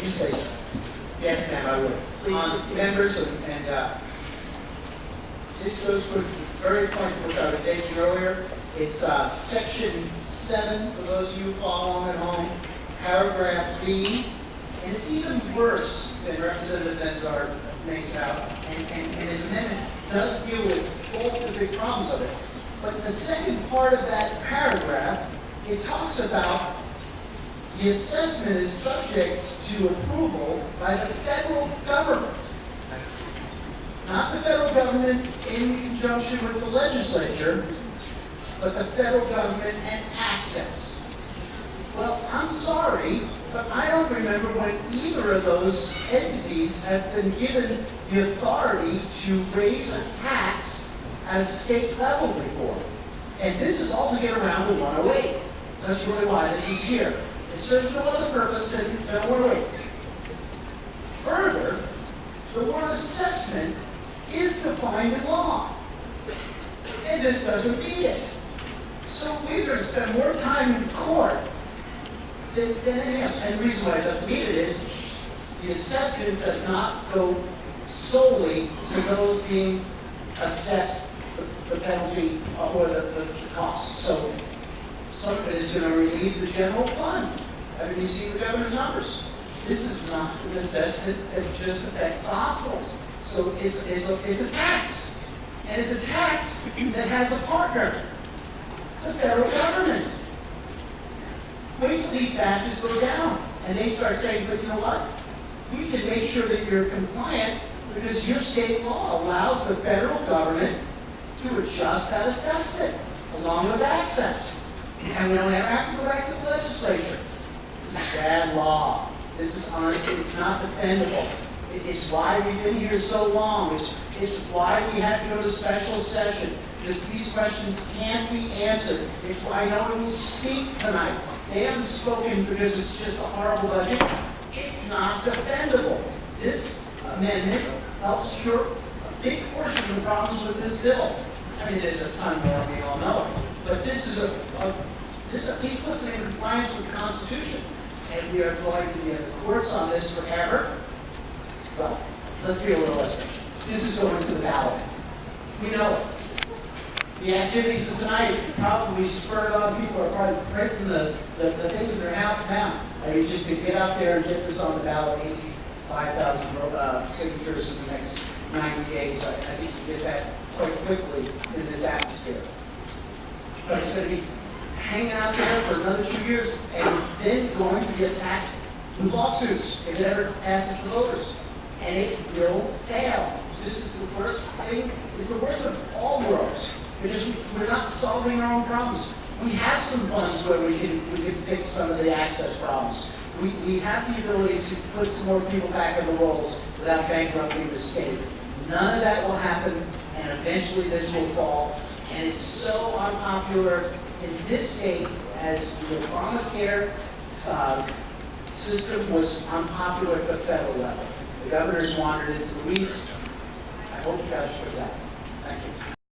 you say so. Yes, ma'am, I would. Members, this goes to the very point which I was making earlier. It's section 7, for those of you who follow along at home, paragraph B, and it's even worse than Representative Nezar makes out, and his amendment does deal with both the big problems of it. But in the second part of that paragraph, it talks about the assessment is subject to approval by the federal government. Not the federal government in conjunction with the legislature, but the federal government and access. Well, I'm sorry, but I don't remember when either of those entities have been given the authority to raise a tax at a state level before. And this is all to get around to 108. That's really why this is here. It serves no other purpose than 108. Further, the word assessment is defined in law. And this doesn't mean it. So we're going to spend more time in court than anything else. And the reason why it doesn't mean it is the assessment does not go solely to those being assessed the penalty or the cost. So some of it is going to relieve the general fund. Haven't you seen the governor's numbers? This is not an assessment that just affects the hospitals. So it's a tax. And it's a tax that has a partner, the federal government. Wait till these batches go down and they start saying, but you know what? We can make sure that you're compliant because your state law allows the federal government to adjust that assessment along with access. And we don't ever have to go back to the legislature. This is bad law. It's not defendable. It's why we've been here so long. It's why we had to go to special session. Because these questions can't be answered. It's why no one will speak tonight. They haven't spoken because it's just a horrible budget. It's not defendable. This amendment helps cure a big portion of the problems with this bill. I mean, there's a ton more, we all know it. But this is this puts it in compliance with the Constitution. And we are going to be in the courts on this forever. Well, let's be realistic. This is going to the ballot. We know it. The activities of tonight probably spurred on people are probably printing the things in their house now. I mean, just to get out there and get this on the ballot, 85,000 signatures in the next 90 days. I think you get that quite quickly in this atmosphere. But it's going to be hanging out there for another 2 years and then going to be attacked with lawsuits if it ever passes the voters. And it will fail. This is the worst thing. It's the worst of all worlds. Because we're not solving our own problems. We have some funds where we can fix some of the access problems. We have the ability to put some more people back in the rolls without bankrupting the state. None of that will happen, and eventually this will fall. And it's so unpopular in this state as the Obamacare system was unpopular at the federal level. The governor's wandered into the weeds. I hope you guys should that. Thank you.